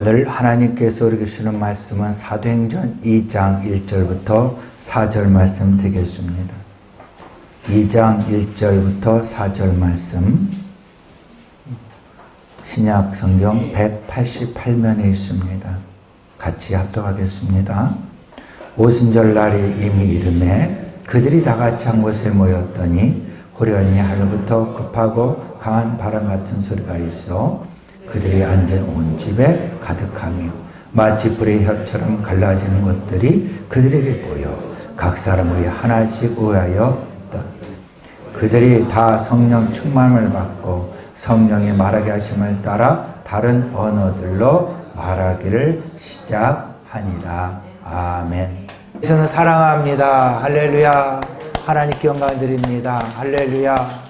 오늘 하나님께서 우리에게 주시는 말씀은 사도행전 2장 1절부터 4절 말씀 드리겠습니다. 2장 1절부터 4절 말씀, 신약 성경 188면에 있습니다. 같이 합독하겠습니다. 오순절 날이 이미 이르매 그들이 다 같이 한 곳에 모였더니 호련히 하늘부터 급하고 강한 바람 같은 소리가 있어 그들이 앉은 온 집에 가득하며 마치 불의 혀처럼 갈라지는 것들이 그들에게 보여 각 사람의 하나씩 의하여 있다. 그들이 다 성령 충만을 받고 성령이 말하게 하심을 따라 다른 언어들로 말하기를 시작하니라. 아멘. 저는 사랑합니다. 할렐루야. 하나님께 영광 드립니다. 할렐루야.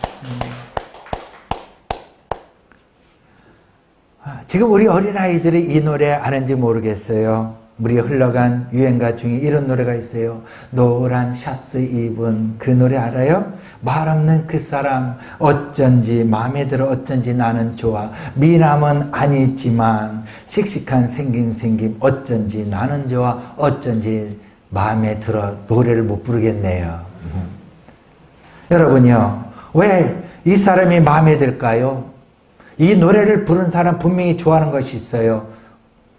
지금 우리 어린아이들이 이 노래 아는지 모르겠어요. 우리 흘러간 유행가 중에 이런 노래가 있어요. 노란 샤츠 입은 그 노래 알아요? 말 없는 그 사람 어쩐지 마음에 들어 어쩐지 나는 좋아. 미남은 아니지만 씩씩한 생김 어쩐지 나는 좋아. 어쩐지 마음에 들어 노래를 못 부르겠네요. 여러분요, 왜 이 사람이 마음에 들까요? 이 노래를 부른 사람 분명히 좋아하는 것이 있어요.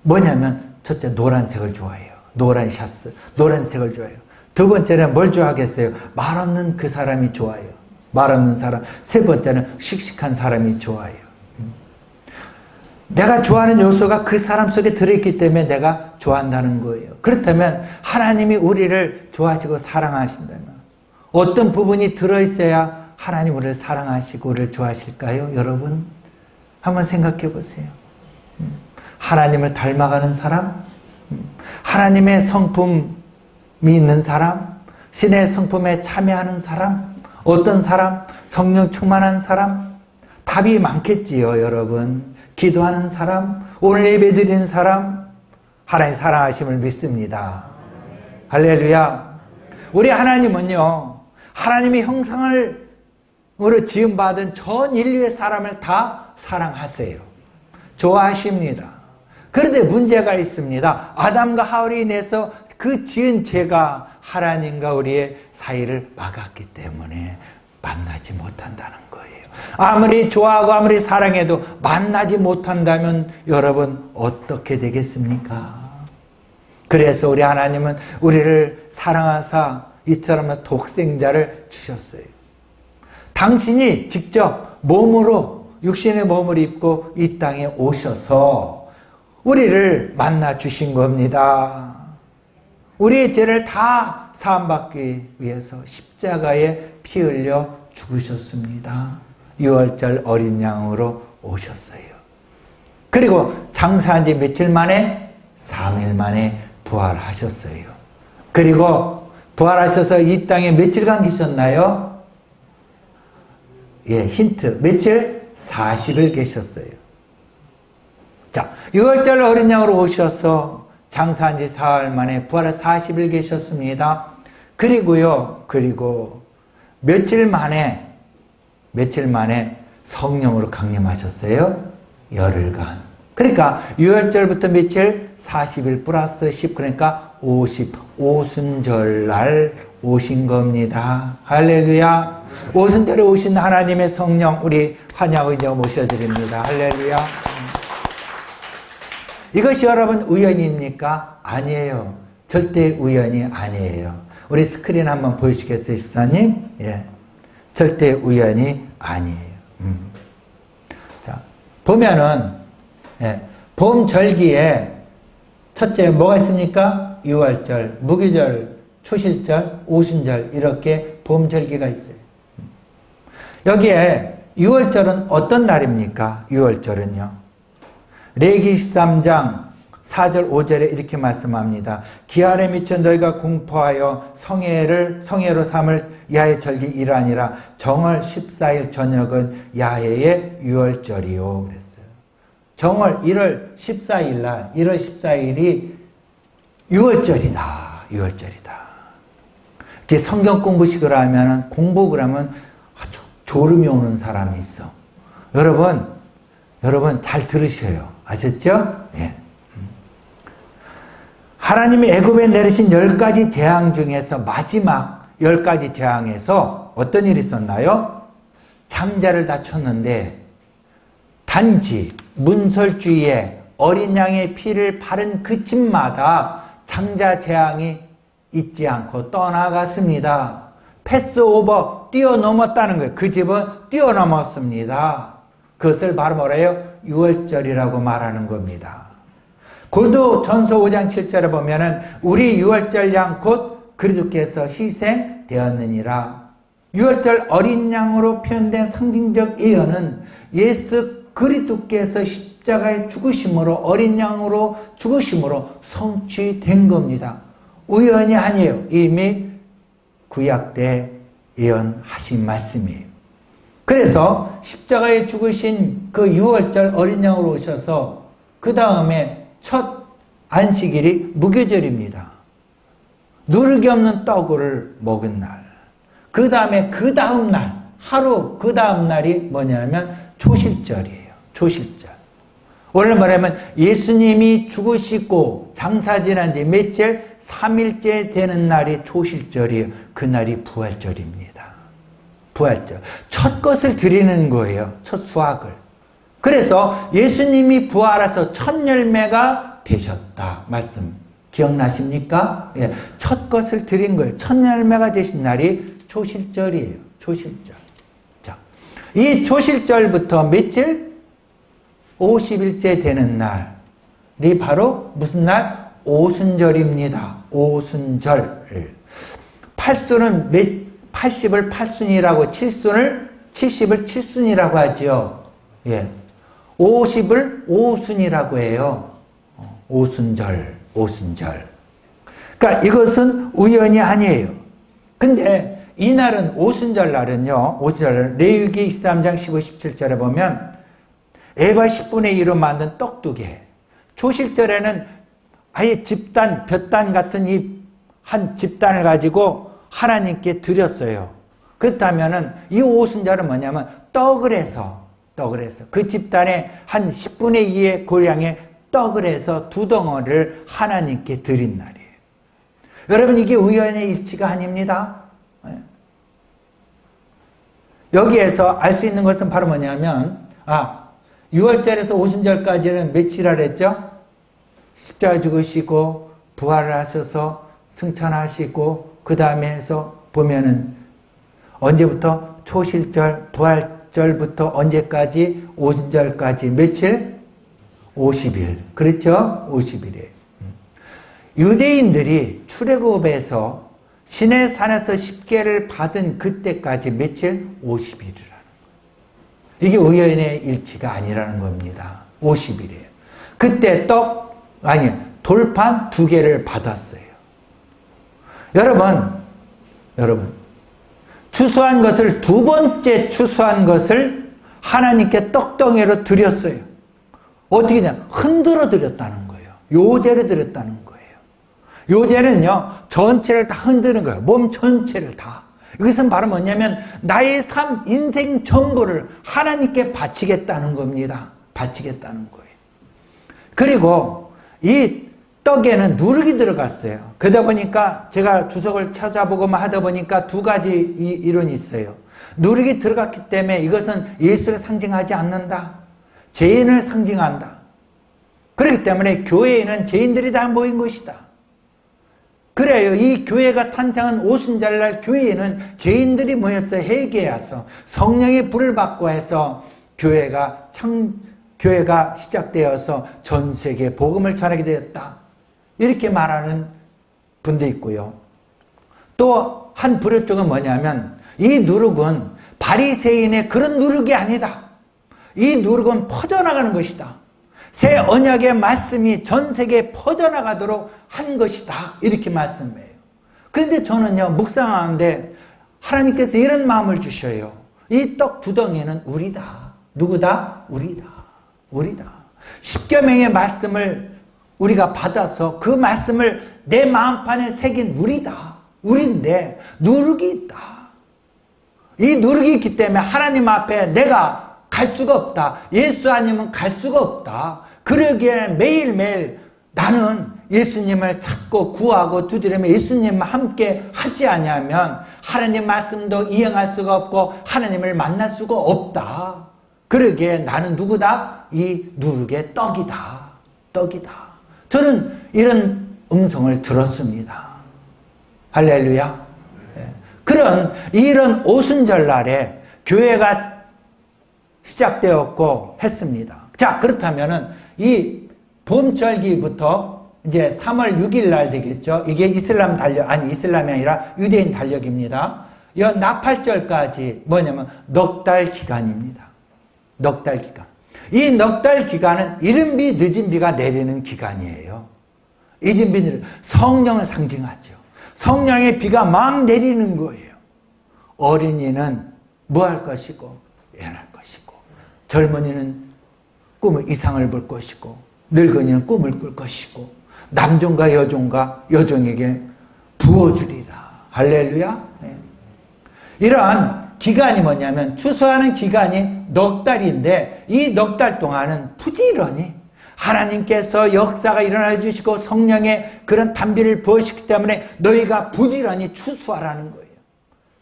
뭐냐면 첫째 노란색을 좋아해요. 노란 샤츠, 노란색을 좋아해요. 두 번째는 뭘 좋아하겠어요? 말 없는 그 사람이 좋아요. 말 없는 사람. 세 번째는 씩씩한 사람이 좋아요. 내가 좋아하는 요소가 그 사람 속에 들어있기 때문에 내가 좋아한다는 거예요. 그렇다면 하나님이 우리를 좋아하시고 사랑하신다면 어떤 부분이 들어있어야 하나님 우리를 사랑하시고 우리를 좋아하실까요? 여러분 한번 생각해 보세요. 하나님을 닮아가는 사람, 하나님의 성품이 있는 사람, 신의 성품에 참여하는 사람, 어떤 사람, 성령 충만한 사람, 답이 많겠지요, 여러분. 기도하는 사람, 오늘 예배 드리는 사람, 하나님 사랑하심을 믿습니다. 할렐루야. 우리 하나님은요, 하나님의 형상을 우리 지음받은 전 인류의 사람을 다 사랑하세요. 좋아하십니다. 그런데 문제가 있습니다. 아담과 하와로 인해서 그 지은 죄가 하나님과 우리의 사이를 막았기 때문에 만나지 못한다는 거예요. 아무리 좋아하고 아무리 사랑해도 만나지 못한다면 여러분 어떻게 되겠습니까? 그래서 우리 하나님은 우리를 사랑하사 이처럼 독생자를 주셨어요. 당신이 직접 몸으로 육신의 몸을 입고 이 땅에 오셔서 우리를 만나 주신 겁니다. 우리의 죄를 다 사함받기 위해서 십자가에 피 흘려 죽으셨습니다. 6월절 어린 양으로 오셨어요. 그리고 장사한 지 며칠 만에 3일 만에 부활하셨어요. 그리고 부활하셔서 이 땅에 며칠간 계셨나요? 예, 힌트. 며칠? 40일 계셨어요. 자, 6월절 어린 양으로 오셔서 장사한 지 4일 만에 부활해 40일 계셨습니다. 그리고 며칠 만에 성령으로 강림하셨어요? 열흘간. 그러니까 6월절부터 며칠? 40일 플러스 10, 그러니까 50, 오순절날 오신 겁니다. 할렐루야. 오순절에 오신 하나님의 성령 우리 환영하여 모셔드립니다. 할렐루야. 이것이 여러분 우연입니까? 아니에요. 절대 우연이 아니에요. 우리 스크린 한번 보여주시겠어요, 집사님? 예. 절대 우연이 아니에요. 자, 보면은, 예. 봄절기에 첫째 뭐가 있습니까? 6월절, 무교절, 초실절, 오순절 이렇게 봄절기가 있어요. 여기에 6월절은 어떤 날입니까? 6월절은요. 레위기 13장 4절 5절에 이렇게 말씀합니다. 기한에 미쳐 너희가 공포하여 성회로 삼을 야훼 절기 일하니라. 정월 14일 저녁은 야훼의 6월절이요. 그랬어요. 정월 1월 14일 날 1월 14일이 6월절이다. 6월절이다. 이렇게 성경 공부식을 하면 공부를 하면 아주 졸음이 오는 사람이 있어. 여러분 잘 들으셔요. 아셨죠? 예. 하나님이 애굽에 내리신 10가지 재앙 중에서 마지막 10가지 재앙에서 어떤 일이 있었나요? 창자를 다 쳤는데 단지 문설주에 어린 양의 피를 바른 그 집마다 창자 재앙이 잊지 않고 떠나갔습니다. 패스오버, 뛰어넘었다는 거예요. 그 집은 뛰어넘었습니다. 그것을 바로 뭐래요? 유월절이라고 말하는 겁니다. 고도전서 5장 7절에 보면은 우리 유월절 양 곧 그리스도께서 희생되었느니라. 유월절 어린 양으로 표현된 상징적 예언은 예수 그리스도께서 십자가에 죽으심으로 어린 양으로 죽으심으로 성취된 겁니다. 우연이 아니에요. 이미 구약 때 예언하신 말씀이에요. 그래서 십자가에 죽으신 그 유월절 어린 양으로 오셔서 그 다음에 첫 안식일이 무교절입니다. 누룩이 없는 떡을 먹은 날. 그 다음에 그 다음 날, 하루 그 다음 날이 뭐냐면 초실절이에요. 초실절. 원래 말하면 예수님이 죽으시고 장사 지난 지 며칠? 3일째 되는 날이 초실절이에요. 그날이 부활절입니다. 부활절. 첫 것을 드리는 거예요. 첫 수확을. 그래서 예수님이 부활해서 첫 열매가 되셨다. 말씀 기억나십니까? 예, 첫 것을 드린 거예요. 첫 열매가 되신 날이 초실절이에요. 초실절. 자, 이 초실절부터 며칠? 50일째 되는 날이 바로 무슨 날? 오순절입니다. 오순절. 팔순은 80을 팔순이라고 70을 칠순이라고 하죠. 예. 50을 오순이라고 해요. 오순절. 그러니까 이것은 우연이 아니에요. 근데 이날은 오순절 날은요. 오순절 레위기 23장 15, 17절에 보면 에바 10분의 1로 만든 떡 2개. 초실절에는 아예 집단, 볕단 같은 이 한 집단을 가지고 하나님께 드렸어요. 그렇다면은 이 오순절은 뭐냐면 떡을 해서 그 집단의 한 10분의 2의 고량의 떡을 해서 2덩어리를 하나님께 드린 날이에요. 여러분 이게 우연의 일치가 아닙니다. 여기에서 알 수 있는 것은 바로 뭐냐면 6월절에서 오순절까지는 며칠이라 했죠? 십자가 죽으시고 부활을 하셔서 승천하시고 그 다음에 해서 보면은 언제부터? 초실절, 부활절부터 언제까지? 오순절까지 며칠? 50일. 그렇죠? 50일이에요. 유대인들이 출애굽에서 시내산에서 십계를 받은 그때까지 며칠? 50일이라는 거예요. 이게 우연의 일치가 아니라는 겁니다. 50일이에요. 그때 돌판 2개를 받았어요. 여러분, 추수한 것을 2번째 추수한 것을 하나님께 떡덩이로 드렸어요. 어떻게 그냥 흔들어 드렸다는 거예요. 요제를 드렸다는 거예요. 요제는요, 전체를 다 흔드는 거예요. 몸 전체를 다. 이것은 바로 뭐냐면 나의 삶, 인생 전부를 하나님께 바치겠다는 겁니다. 바치겠다는 거예요. 그리고 이 떡에는 누룩이 들어갔어요. 그러다 보니까 제가 주석을 찾아보고만 하다 보니까 2가지 이론이 있어요. 누룩이 들어갔기 때문에 이것은 예수를 상징하지 않는다. 죄인을 상징한다. 그렇기 때문에 교회에는 죄인들이 다 모인 것이다. 그래요. 이 교회가 탄생한 오순절날 교회에는 죄인들이 모였어요. 회개해서 성령의 불을 받고 해서 교회가 시작되어서 전 세계에 복음을 전하게 되었다. 이렇게 말하는 분도 있고요. 또 한 불의 쪽은 뭐냐면 이 누룩은 바리새인의 그런 누룩이 아니다. 이 누룩은 퍼져나가는 것이다. 새 언약의 말씀이 전 세계에 퍼져나가도록 한 것이다. 이렇게 말씀해요. 그런데 저는요, 묵상하는데 하나님께서 이런 마음을 주셔요. 이 떡 2덩이는 우리다. 누구다? 우리다. 십계명의 말씀을 우리가 받아서 그 말씀을 내 마음판에 새긴 우리다. 우리인데 누룩이 있다. 이 누룩이 있기 때문에 하나님 앞에 내가 갈 수가 없다. 예수 아니면 갈 수가 없다. 그러기에 매일매일 나는 예수님을 찾고 구하고 두드리며 예수님과 함께 하지 않으면 하나님 말씀도 이행할 수가 없고 하나님을 만날 수가 없다. 그러기에 나는 누구다? 이 누룩의 떡이다. 떡이다. 저는 이런 음성을 들었습니다. 할렐루야. 그런 이런 오순절날에 교회가 시작되었고 했습니다. 자, 그렇다면은 이 봄절기부터 이제 3월 6일 날 되겠죠. 이게 이슬람 달력, 아니 이슬람이 아니라 유대인 달력입니다. 이 나팔절까지 뭐냐면 넉 달 기간입니다. 넉 달 기간. 이 넉 달 기간은 이른 비 늦은 비가 내리는 기간이에요. 이른 비 늦은 성령을 상징하죠. 성령의 비가 막 내리는 거예요. 어린이는 뭐 할 것이고 예언할 것이고 젊은이는 꿈을 이상을 볼 것이고 늙은이는 꿈을 꿀 것이고 남종과 여종에게 부어주리라. 할렐루야. 네. 이러한 기간이 뭐냐면 추수하는 기간이 넉 달인데 이 넉 달 동안은 부지런히 하나님께서 역사가 일어나 주시고 성령의 그런 담비를 부으시기 때문에 너희가 부지런히 추수하라는 거예요.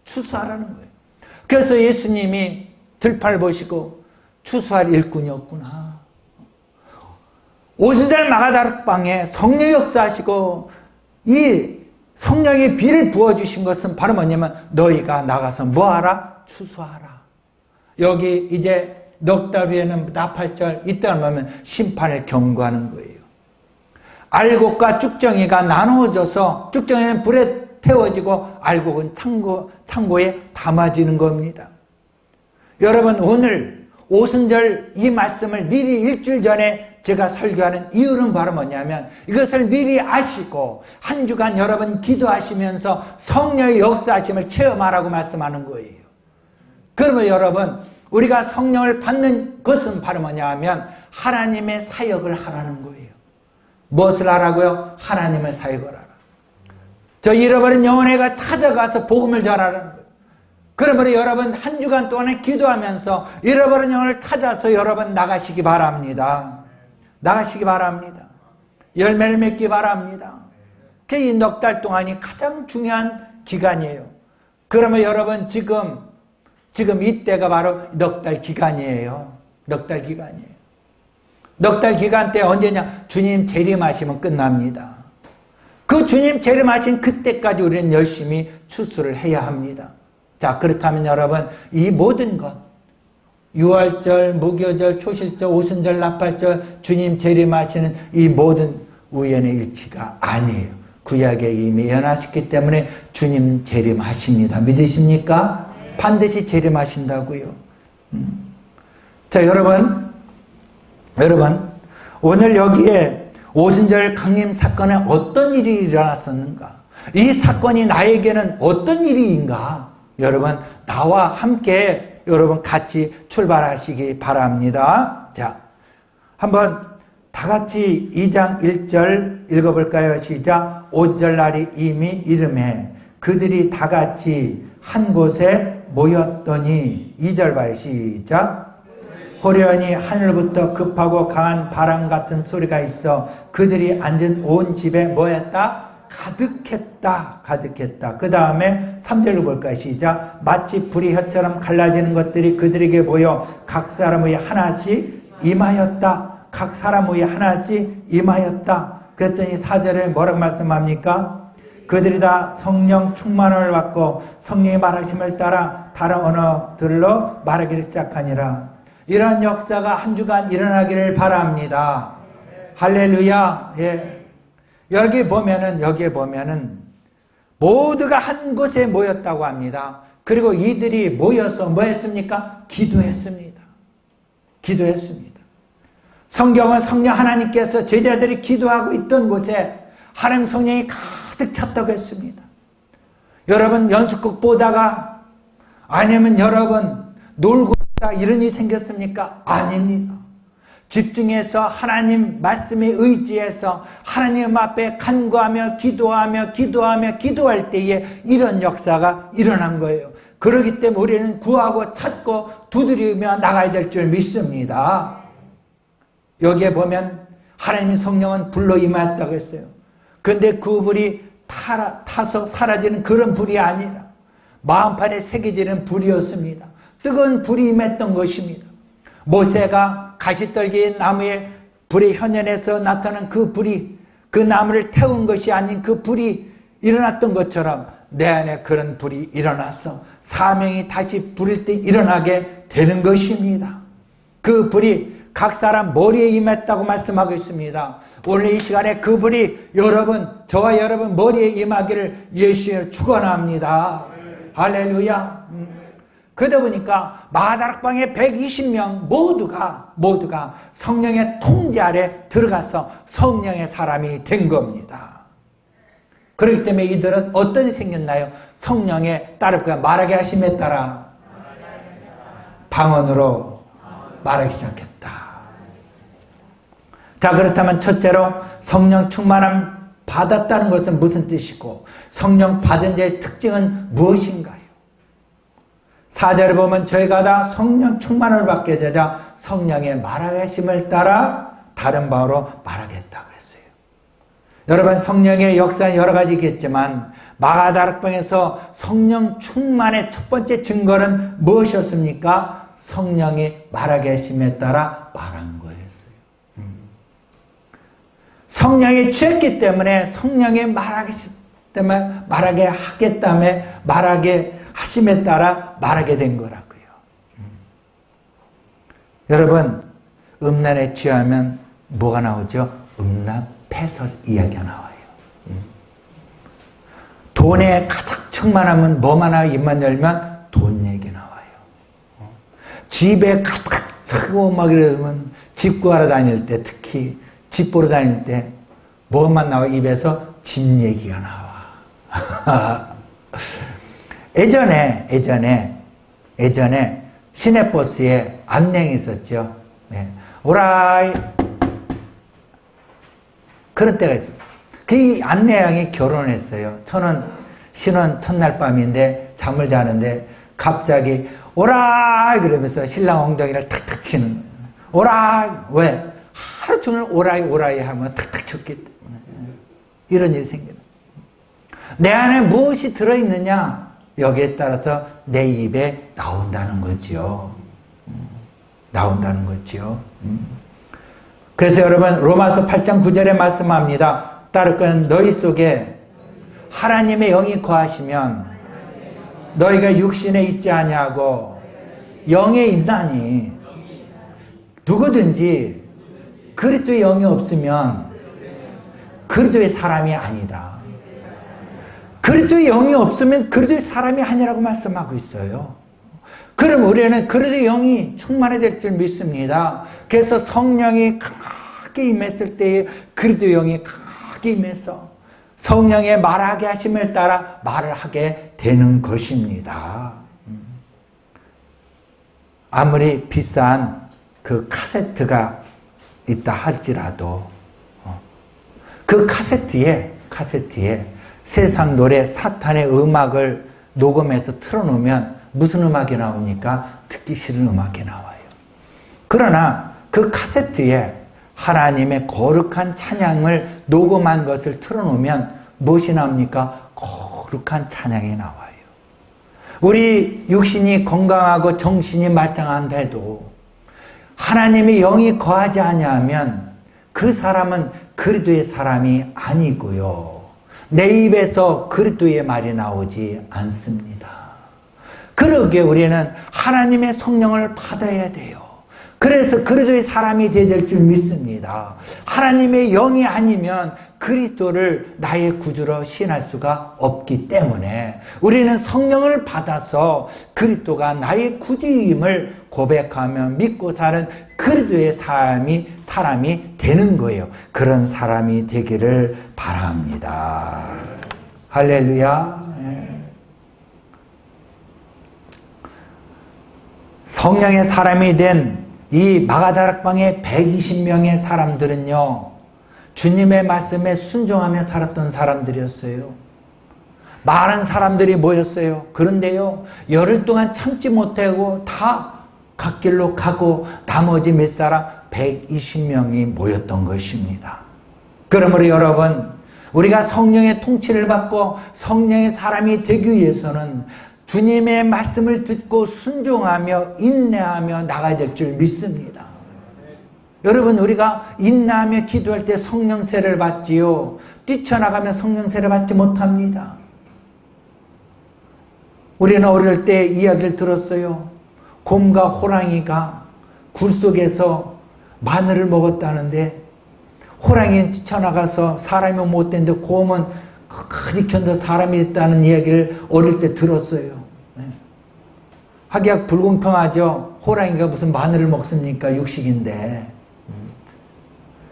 추수하라는 거예요. 그래서 예수님이 들팔 보시고 추수할 일꾼이 없구나. 오순절 마가다락방에 성령 역사하시고 이 성령의 비를 부어주신 것은 바로 뭐냐면 너희가 나가서 뭐하라? 추수하라. 여기 이제 넉 달 후에는 나팔절, 이때 하면 심판을 경고하는 거예요. 알곡과 쭉정이가 나누어져서 쭉정이는 불에 태워지고 알곡은 창고에 담아지는 겁니다. 여러분 오늘 오순절 이 말씀을 미리 일주일 전에 제가 설교하는 이유는 바로 뭐냐면 이것을 미리 아시고 한 주간 여러분 기도하시면서 성령의 역사하심을 체험하라고 말씀하는 거예요. 그러면 여러분 우리가 성령을 받는 것은 바로 뭐냐 하면 하나님의 사역을 하라는 거예요. 무엇을 하라고요? 하나님의 사역을 하라. 저 잃어버린 영혼에게 찾아가서 복음을 전하라는 거예요. 그러므로 여러분 한 주간 동안에 기도하면서 잃어버린 영혼을 찾아서 여러분 나가시기 바랍니다. 나가시기 바랍니다. 열매를 맺기 바랍니다. 이 넉 달 동안이 가장 중요한 기간이에요. 그러면 여러분 지금 이때가 바로 넉 달 기간이에요. 넉 달 기간이에요. 넉 달 기간 때 언제냐? 주님 재림하시면 끝납니다. 그 주님 재림하신 그때까지 우리는 열심히 추수를 해야 합니다. 자, 그렇다면 여러분 이 모든 것 유월절, 무교절, 초실절, 오순절, 나팔절 주님 재림하시는 이 모든 우연의 일치가 아니에요. 구약에 이미 예언하셨기 때문에 주님 재림하십니다. 믿으십니까? 반드시 재림하신다고요. 자, 여러분 오늘 여기에 오순절 강림 사건에 어떤 일이 일어났었는가? 이 사건이 나에게는 어떤 일인가? 여러분 나와 함께 여러분 같이 출발하시기 바랍니다. 자, 한번 다 같이 2장 1절 읽어볼까요? 시작. 오절날이 이미 이름해 그들이 다 같이 한 곳에 모였더니 2절 봐요. 시작. 호련히 하늘부터 급하고 강한 바람 같은 소리가 있어 그들이 앉은 온 집에 뭐였다? 가득했다. 그 다음에 3절로 볼까요? 시작. 마치 불이 혀처럼 갈라지는 것들이 그들에게 보여 각 사람 위에 하나씩 임하였다. 각 사람 위에 하나씩 임하였다. 그랬더니 4절에 뭐라고 말씀합니까? 그들이 다 성령 충만을 받고 성령의 말하심을 따라 다른 언어들로 말하기를 시작하니라. 이런 역사가 한 주간 일어나기를 바랍니다. 할렐루야. 예. 여기에 보면은 모두가 한 곳에 모였다고 합니다. 그리고 이들이 모여서 뭐 했습니까? 기도했습니다. 성경은 성령 하나님께서 제자들이 기도하고 있던 곳에 하나님 성령이 가득 찼다고 했습니다. 여러분 연습곡 보다가 아니면 여러분 놀고 있다 이런 일이 생겼습니까? 아닙니다. 집중해서 하나님 말씀에 의지해서 하나님 앞에 간구하며 기도할 때에 이런 역사가 일어난 거예요. 그렇기 때문에 우리는 구하고 찾고 두드리며 나가야 될 줄 믿습니다. 여기에 보면 하나님의 성령은 불로 임하였다고 했어요. 근데 그 불이 타서 사라지는 그런 불이 아니라 마음판에 새겨지는 불이었습니다. 뜨거운 불이 임했던 것입니다. 모세가 가시떨기 나무에 불의 현현에서 나타난 그 불이 그 나무를 태운 것이 아닌 그 불이 일어났던 것처럼 내 안에 그런 불이 일어나서 사명이 다시 부릴 때 일어나게 되는 것입니다. 그 불이 각 사람 머리에 임했다고 말씀하고 있습니다. 오늘 이 시간에 그 불이 저와 여러분 머리에 임하기를 예수의 축원합니다. 할렐루야. 그러다 보니까 마가다락방에 120명 모두가 성령의 통제 아래 들어가서 성령의 사람이 된 겁니다. 그렇기 때문에 이들은 어떤 일이 생겼나요? 성령에 따르고 말하게 하심에 따라 방언으로 말하기 시작했다. 자, 그렇다면 첫째로 성령 충만함 받았다는 것은 무슨 뜻이고 성령 받은 자의 특징은 무엇인가요? 4절을 보면 저희가 다 성령 충만을 받게 되자 성령의 말하게 하심을 따라 다른 방언으로 말하겠다고 했어요. 여러분, 성령의 역사는 여러 가지겠지만 마가다락방에서 성령 충만의 첫 번째 증거는 무엇이었습니까? 성령이 말하게 하심에 따라 말한 거였어요. 성령이 취했기 때문에 성령이 말하게 하겠다며 말하게 하심에 따라 말하게 된 거라고요. 여러분, 음란에 취하면 뭐가 나오죠? 음란, 패설 이야기가 나와요. 돈에 가장 충만하면 뭐만 하고 입만 열면 돈 얘기 나와요. 집에 가득 차고 막 이러면 집 구하러 다닐 때, 특히 집 보러 다닐 때 뭐만 나와? 입에서 집 얘기가 나와. 예전에 시내버스에 안내가 있었죠. 네. 오라이. 그런 때가 있었어요. 그 안내양이 결혼을 했어요. 저는 신혼 첫날 밤인데 잠을 자는데 갑자기 오라이 그러면서 신랑 엉덩이를 탁탁 치는 거예요. 오라이. 왜? 하루 종일 오라이 하면 탁탁 쳤기 때문에 이런 일이 생깁니다. 내 안에 무엇이 들어있느냐? 여기에 따라서 내 입에 나온다는 거죠. 나온다는 거죠. 그래서 여러분 로마서 8장 9절에 말씀합니다. 따를 건 너희 속에 하나님의 영이 거하시면 너희가 육신에 있지 아니하고 영에 있나니 누구든지 그리스도의 영이 없으면 그리스도의 사람이 아니다. 그리스도의 영이 없으면 그리스도의 사람이 아니라고 말씀하고 있어요. 그럼 우리는 그리스도의 영이 충만해야 될 줄 믿습니다. 그래서 성령이 강하게 임했을 때에 그리스도의 영이 강하게 임해서 성령의 말하게 하심을 따라 말을 하게 되는 것입니다. 아무리 비싼 그 카세트가 있다 할지라도 그 카세트에 세상 노래 사탄의 음악을 녹음해서 틀어놓으면 무슨 음악이 나옵니까? 듣기 싫은 음악이 나와요. 그러나 그 카세트에 하나님의 거룩한 찬양을 녹음한 것을 틀어놓으면 무엇이 나옵니까? 거룩한 찬양이 나와요. 우리 육신이 건강하고 정신이 말짱한데도 하나님의 영이 거하지 아니하면 그 사람은 그리스도의 사람이 아니고요. 내 입에서 그리스도의 말이 나오지 않습니다. 그러기에 우리는 하나님의 성령을 받아야 돼요. 그래서 그리스도의 사람이 되어야 될 줄 믿습니다. 하나님의 영이 아니면 그리스도를 나의 구주로 시인할 수가 없기 때문에 우리는 성령을 받아서 그리스도가 나의 구주임을 고백하며 믿고 사는 그리스도의 사람이 되는 거예요. 그런 사람이 되기를 바랍니다. 할렐루야. 성령의 사람이 된 이 마가다락방의 120명의 사람들은요, 주님의 말씀에 순종하며 살았던 사람들이었어요. 많은 사람들이 모였어요. 그런데요, 열흘 동안 참지 못하고 다 갓길로 가고 나머지 몇 사람 120명이 모였던 것입니다. 그러므로 여러분, 우리가 성령의 통치를 받고 성령의 사람이 되기 위해서는 주님의 말씀을 듣고 순종하며 인내하며 나가야 될 줄 믿습니다. 여러분, 우리가 인내하며 기도할 때 성령세를 받지요. 뛰쳐나가며 성령세를 받지 못합니다. 우리는 어릴 때 이야기를 들었어요. 곰과 호랑이가 굴 속에서 마늘을 먹었다는데 호랑이는 뛰쳐나가서 사람이 못 되는데 곰은 끝까지 견뎌 사람이 됐다는 이야기를 어릴 때 들었어요. 하기야 불공평하죠. 호랑이가 무슨 마늘을 먹습니까? 육식인데.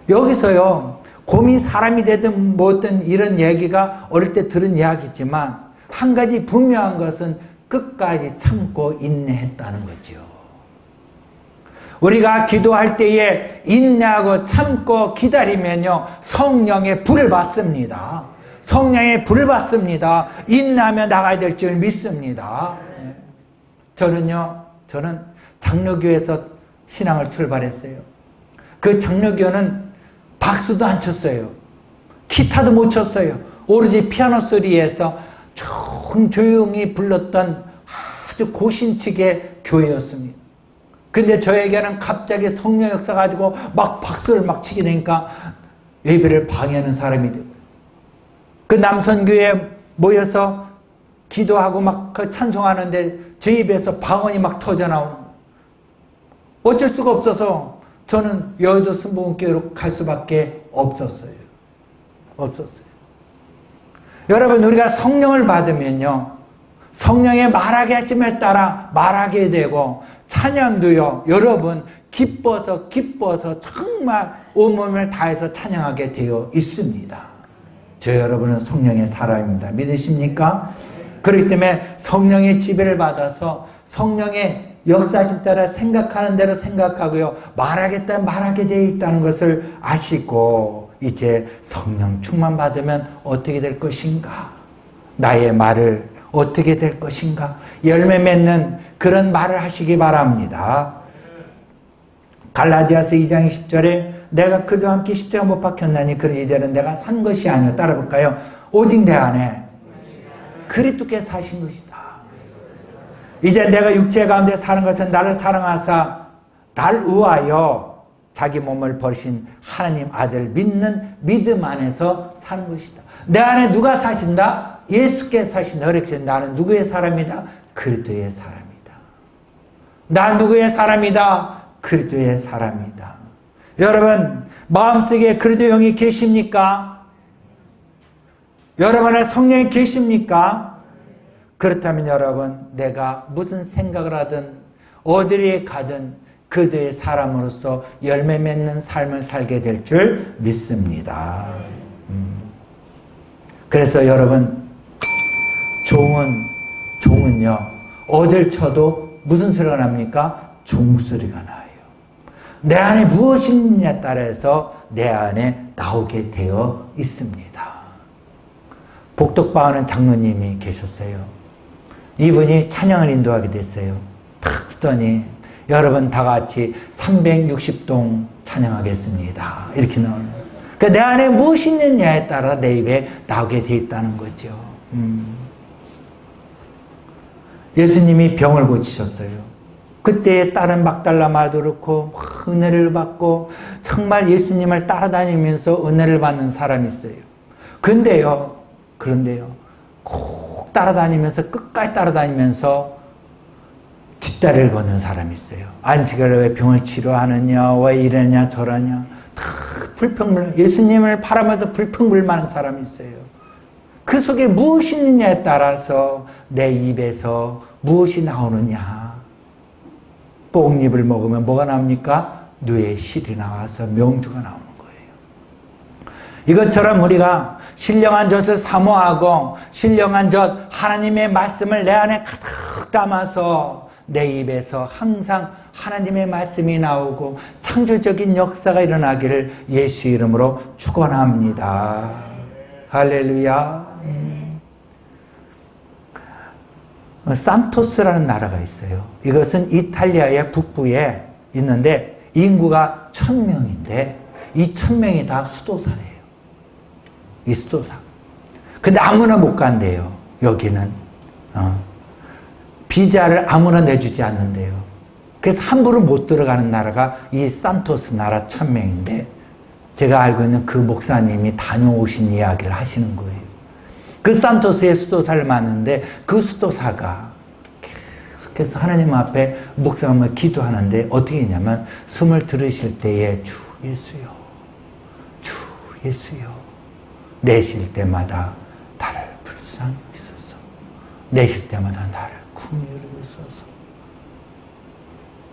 여기서요, 곰이 사람이 되든 뭐든 이런 얘기가 어릴 때 들은 이야기지만 한 가지 분명한 것은 끝까지 참고 인내했다는 거죠. 우리가 기도할 때에 인내하고 참고 기다리면요, 성령의 불을 받습니다. 성령의 불을 받습니다. 인내하며 나가야 될 줄 믿습니다. 저는 장로교에서 신앙을 출발했어요. 그 장로교는 박수도 안 쳤어요. 기타도 못 쳤어요. 오로지 피아노 소리에서 조용히 불렀던 아주 고신측의 교회였습니다. 근데 저에게는 갑자기 성령 역사 가지고 막 박수를 막 치게 되니까 예배를 방해하는 사람이 되고, 그 남선교회에 모여서 기도하고 막 그 찬송하는데 제 입에서 방언이 막 터져나오는 거예요. 어쩔 수가 없어서 저는 여의도 순복음교회로 갈 수밖에 없었어요. 여러분, 우리가 성령을 받으면요, 성령의 말하게 하심에 따라 말하게 되고, 찬양도요, 여러분 기뻐서 정말 온몸을 다해서 찬양하게 되어 있습니다. 저 여러분은 성령의 사람입니다. 믿으십니까? 그렇기 때문에 성령의 지배를 받아서 성령의 역사하신 따라 생각하는 대로 생각하고요, 말하겠다면 말하게 되어 있다는 것을 아시고, 이제 성령 충만 받으면 어떻게 될 것인가? 나의 말을 어떻게 될 것인가? 열매 맺는 그런 말을 하시기 바랍니다. 갈라디아서 2장 10절에 내가 그도 함께 십자가 못 박혔나니 그런 이제는 내가 산 것이 아니요. 따라 볼까요? 오직 내 안에 그리스도께서 사신 것이다. 이제 내가 육체 가운데 사는 것은 나를 사랑하사 날 위하여 자기 몸을 버리신 하나님 아들 믿는 믿음 안에서 사는 것이다. 내 안에 누가 사신다? 예수께서 사신다. 그렇게 나는 누구의 사람이다? 그리스도의 사람이다. 나 누구의 사람이다? 그리스도의 사람이다. 여러분, 마음속에 그리스도 영이 계십니까? 여러분의 성령이 계십니까? 그렇다면 여러분, 내가 무슨 생각을 하든 어디에 가든 그리스도의 사람으로서 열매 맺는 삶을 살게 될 줄 믿습니다. 그래서 여러분, 종은요, 어딜 쳐도 무슨 소리가 납니까? 종소리가 나요. 내 안에 무엇이 있느냐에 따라서 내 안에 나오게 되어 있습니다. 복덕방하는 장로님이 계셨어요. 이분이 찬양을 인도하게 됐어요. 탁 쓰더니 여러분 다 같이 360동 찬양하겠습니다. 이렇게 나오는 거예요. 그러니까 내 안에 무엇이 있느냐에 따라 내 입에 나오게 되어 있다는 거죠. 예수님이 병을 고치셨어요. 그때 딸은 막달라마도 그렇고 은혜를 받고 정말 예수님을 따라다니면서 은혜를 받는 사람이 있어요. 그런데요, 꼭 따라다니면서 끝까지 따라다니면서 뒷다리를 걷는 사람이 있어요. 안식을 왜 병을 치료하느냐, 왜 이러냐 저러냐, 다 예수님을 바라면서 불평불만한 사람이 있어요. 그 속에 무엇이 있느냐에 따라서 내 입에서 무엇이 나오느냐. 뽕잎을 먹으면 뭐가 나옵니까? 뇌에 실이 나와서 명주가 나오는 거예요. 이것처럼 우리가 신령한 젖을 사모하고 신령한 젖 하나님의 말씀을 내 안에 가득 담아서 내 입에서 항상 하나님의 말씀이 나오고 창조적인 역사가 일어나기를 예수 이름으로 축원합니다. 할렐루야. 산토스라는 나라가 있어요. 이것은 이탈리아의 북부에 있는데 인구가 1000명인데 이 1000명이 다 수도사래요. 이 수도사. 근데 아무나 못 간대요. 여기는. 비자를 아무나 내주지 않는데요. 그래서 함부로 못 들어가는 나라가 이 산토스 나라 1000명인데 제가 알고 있는 그 목사님이 다녀오신 이야기를 하시는 거예요. 그 산토스에 수도사를 만났는데 그 수도사가 계속해서 하나님 앞에 목사님을 기도하는데 어떻게 했냐면 숨을 들으실 때에 주 예수여, 주 예수여, 내쉴 때마다 나를 불쌍히 여기소서, 내쉴 때마다 나를 긍휼히 여기소서.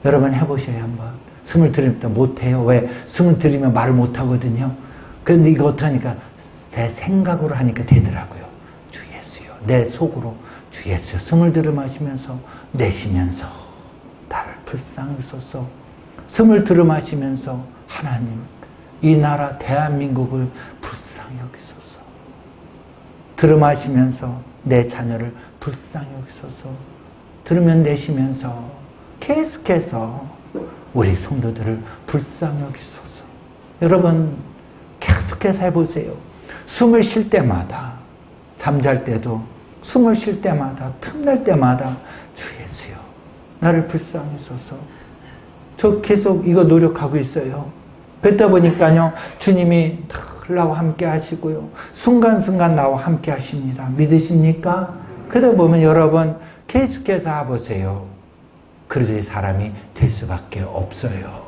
여러분 해보셔요 한번. 숨을 들일 때 못해요. 왜? 숨을 들이면 말을 못하거든요. 그런데 이거 어떡하니까 제 생각으로 하니까 되더라고요. 주 예수요. 내 속으로 주 예수요. 숨을 들이마시면서 내쉬면서 나를 불쌍히 여기소서. 숨을 들이마시면서 하나님 이 나라 대한민국을 불쌍히 여기소서. 들이마시면서 내 자녀를 불쌍히 여기소서. 들으면 내쉬면서 계속해서 우리 성도들을 불쌍히 여기소서. 여러분 계속해서 해보세요. 숨을 쉴 때마다, 잠잘 때도 숨을 쉴 때마다, 틈날 때마다 주 예수여 나를 불쌍히 여기소서. 저 계속 이거 노력하고 있어요. 그러다 보니까요 주님이 나와 함께 하시고요 순간순간 나와 함께 하십니다. 믿으십니까? 그러다 보면 여러분 계속해서 해보세요. 그리스도의 사람이 될 수밖에 없어요.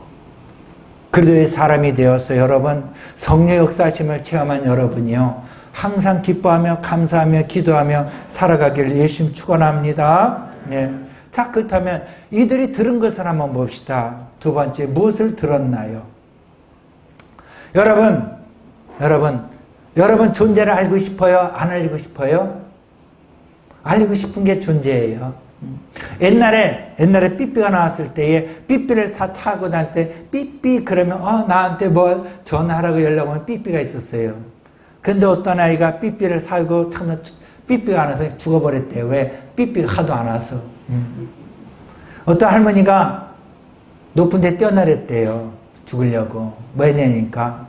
그리스도의 사람이 되어서 여러분 성령 역사하심을 체험한 여러분이요 항상 기뻐하며 감사하며 기도하며 살아가기를 예수님 축원합니다. 네. 자 그렇다면 이들이 들은 것을 한번 봅시다. 두 번째 무엇을 들었나요? 여러분 존재를 알고 싶어요? 안 알고 싶어요? 알고 싶은 게 존재예요. 옛날에 삐삐가 나왔을 때에 삐삐를 차고 다닐 때 삐삐 그러면 나한테 뭐 전화하라고 연락 오면 삐삐가 있었어요. 근데 어떤 아이가 삐삐를 사고 참 삐삐가 안 와서 죽어버렸대요. 왜? 삐삐가 하도 안 와서. 어떤 할머니가 높은 데 뛰어내렸대요. 죽으려고. 뭐냐니까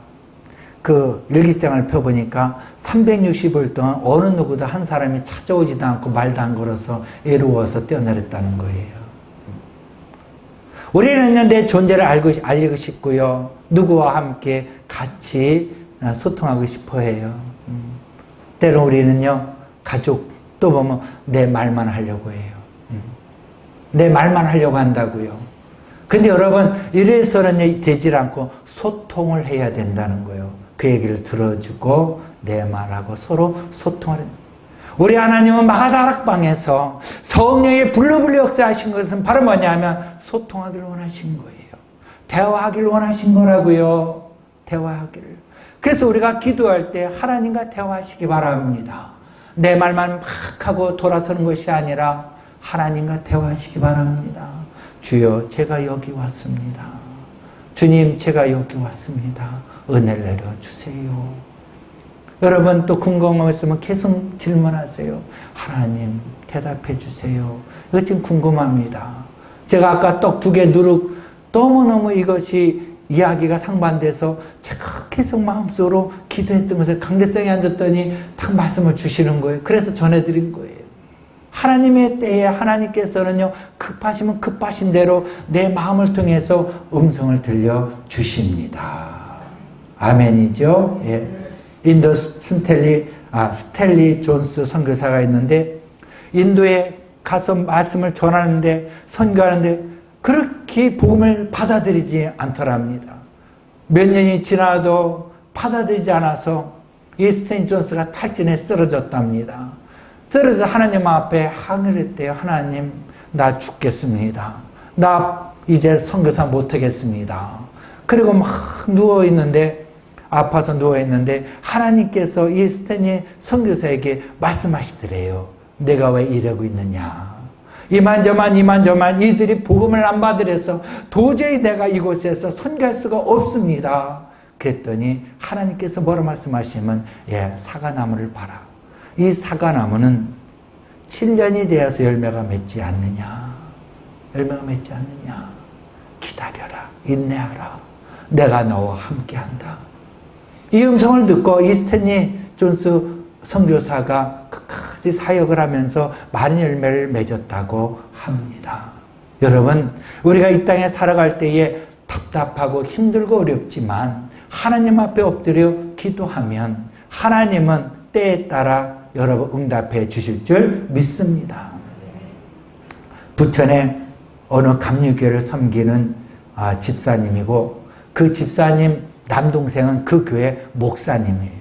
그 일기장을 펴보니까 360일 동안 어느 누구도 한 사람이 찾아오지도 않고 말도 안 걸어서 애로워서 뛰어내렸다는 거예요. 우리는 내 존재를 알고 싶고요. 누구와 함께 같이 소통하고 싶어 해요. 때로 우리는요, 가족 또 보면 내 말만 하려고 해요. 내 말만 하려고 한다고요. 근데 여러분, 이래서는 되질 않고 소통을 해야 된다는 거예요. 그 얘기를 들어주고 내 말하고 서로 소통하는. 우리 하나님은 마가다락방에서 성령의 불러불려 역사하신 것은 바로 뭐냐면 소통하기를 원하신 거예요. 대화하기를 원하신 거라고요. 대화하기를. 그래서 우리가 기도할 때 하나님과 대화하시기 바랍니다. 내 말만 막 하고 돌아서는 것이 아니라 하나님과 대화하시기 바랍니다. 주여, 제가 여기 왔습니다. 주님, 제가 여기 왔습니다. 은혜를 내려주세요. 여러분 또 궁금한 거 있으면 계속 질문하세요. 하나님 대답해 주세요. 이거 지금 궁금합니다. 제가 아까 떡 2개 누룩 너무너무 이것이 이야기가 상반돼서 제가 계속 마음속으로 기도했던 것에 강대상에 앉았더니 딱 말씀을 주시는 거예요. 그래서 전해드린 거예요. 하나님의 때에 하나님께서는요, 급하시면 급하신 대로 내 마음을 통해서 음성을 들려주십니다. 아멘이죠? 예. 인도 스텔리 존스 선교사가 있는데, 인도에 가서 말씀을 전하는데, 선교하는데, 그렇게 복음을 받아들이지 않더랍니다. 몇 년이 지나도 받아들이지 않아서 이 스텔리 존스가 탈진에 쓰러졌답니다. 쓰러져서 하나님 앞에 항의를 했대요. 하나님, 나 죽겠습니다. 나 이제 선교사 못하겠습니다. 그리고 막 누워있는데, 아파서 누워있는데 하나님께서 이 스탠리 선교사에게 말씀하시더래요. 내가 왜 이러고 있느냐. 이만저만 이들이 복음을 안 받으래서 도저히 내가 이곳에서 선교할 수가 없습니다. 그랬더니 하나님께서 뭐라 말씀하시면 사과나무를 봐라. 이 사과나무는 7년이 되어서 열매가 맺지 않느냐. 열매가 맺지 않느냐. 기다려라. 인내하라. 내가 너와 함께한다. 이 음성을 듣고 이 스탠리 존스 선교사가 끝까지 사역을 하면서 많은 열매를 맺었다고 합니다. 여러분, 우리가 이 땅에 살아갈 때에 답답하고 힘들고 어렵지만 하나님 앞에 엎드려 기도하면 하나님은 때에 따라 여러분 응답해 주실 줄 믿습니다. 부천에 어느 감리교회를 섬기는 집사님이고, 그 집사님 남동생은 그 교회 목사님이에요.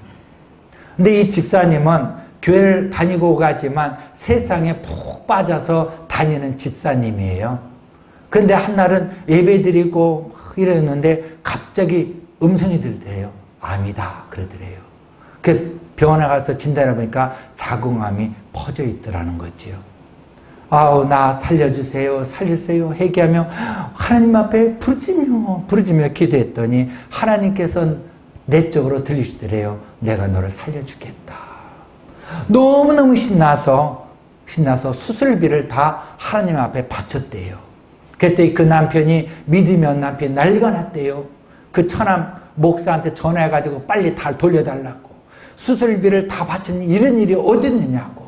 근데 이 집사님은 교회를 다니고 가지만 세상에 푹 빠져서 다니는 집사님이에요. 그런데 한날은 예배드리고 이랬는데 갑자기 음성이 들더래요. 암이다 그러더래요. 그 병원에 가서 진단해 보니까 자궁암이 퍼져 있더라는 거지요. 아우, 나 살려주세요, 살려주세요 회개하며 하나님 앞에 부르짖며 기도했더니 하나님께서 내 쪽으로 들리시더래요. 내가 너를 살려주겠다. 너무너무 신나서 수술비를 다 하나님 앞에 바쳤대요. 그때 그 남편이 믿으면 남편이 난리가 났대요. 그 처남 목사한테 전화해가지고 빨리 다 돌려달라고. 수술비를 다 바쳤니 이런 일이 어딨느냐고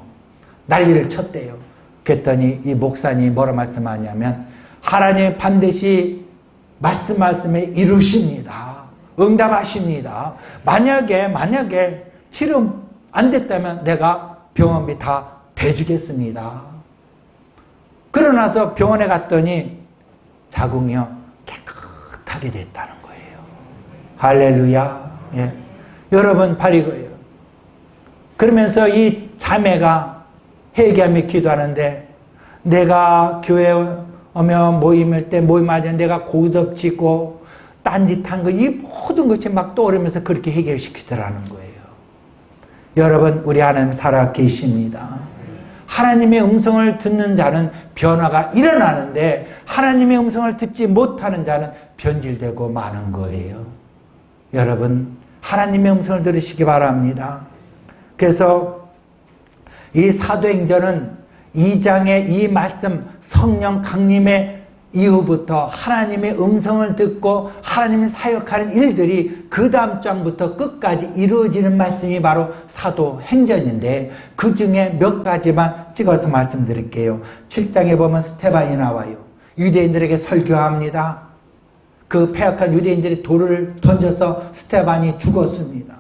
난리를 쳤대요. 그랬더니 이 목사님이 뭐라 말씀하냐면, 하나님 반드시 말씀에 이루십니다. 응답하십니다. 만약에 치료 안 됐다면 내가 병원비 다 대주겠습니다. 그러고 나서 병원에 갔더니 자궁이요 깨끗하게 됐다는 거예요. 할렐루야. 예. 여러분 발 이거예요. 그러면서 이 자매가 회개하며 기도하는데, 내가 교회 오면 모임할 때 모임하자 내가 고집짓고 딴짓한 거, 이 모든 것이 막 떠오르면서 그렇게 해결시키더라는 거예요. 여러분, 우리 하나님 살아 계십니다. 하나님의 음성을 듣는 자는 변화가 일어나는데 하나님의 음성을 듣지 못하는 자는 변질되고 마는 거예요. 여러분, 하나님의 음성을 들으시기 바랍니다. 그래서 이 사도행전은 2장의 이 말씀, 성령 강림의 이후부터 하나님의 음성을 듣고 하나님이 사역하는 일들이 그 다음 장부터 끝까지 이루어지는 말씀이 바로 사도행전인데, 그 중에 몇 가지만 찍어서 말씀드릴게요. 7장에 보면 스데반이 나와요. 유대인들에게 설교합니다. 그 패역한 유대인들이 돌을 던져서 스데반이 죽었습니다.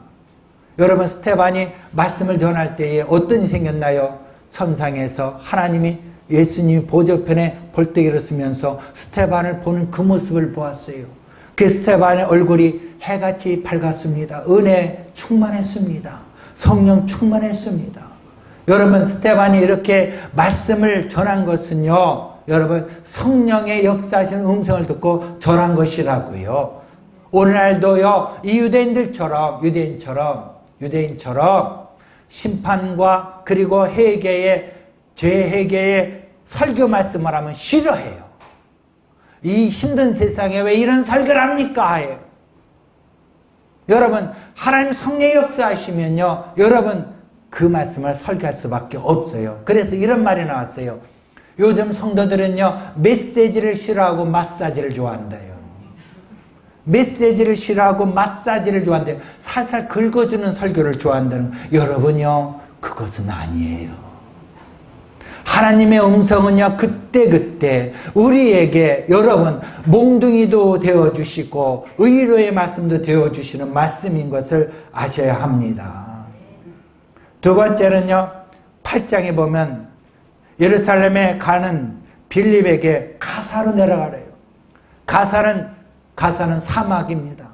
여러분, 스데반이 말씀을 전할 때에 어떤 일이 생겼나요? 천상에서 하나님이 예수님이 보좌편에 벌떼기를 쓰면서 스데반을 보는 그 모습을 보았어요. 그 스데반의 얼굴이 해같이 밝았습니다. 은혜 충만했습니다. 성령 충만했습니다. 여러분, 스데반이 이렇게 말씀을 전한 것은요, 여러분, 성령의 역사하시는 음성을 듣고 전한 것이라고요. 오늘날도요, 이 유대인처럼 심판과 그리고 회개의 죄 회개의 설교 말씀을 하면 싫어해요. 이 힘든 세상에 왜 이런 설교를 합니까? 해요. 여러분, 하나님 성령의 역사하시면요, 여러분 그 말씀을 설교할 수밖에 없어요. 그래서 이런 말이 나왔어요. 요즘 성도들은요, 메시지를 싫어하고 마사지를 좋아한대요. 메시지를 싫어하고 마사지를 좋아한대요. 살살 긁어주는 설교를 좋아한다는 거예요. 여러분요, 그것은 아니에요. 하나님의 음성은요, 그때 우리에게 여러분 몽둥이도 되어주시고 의로의 말씀도 되어주시는 말씀인 것을 아셔야 합니다. 두 번째는요, 8장에 보면 예루살렘에 가는 빌립에게 가사로 내려가래요. 가사는 사막입니다.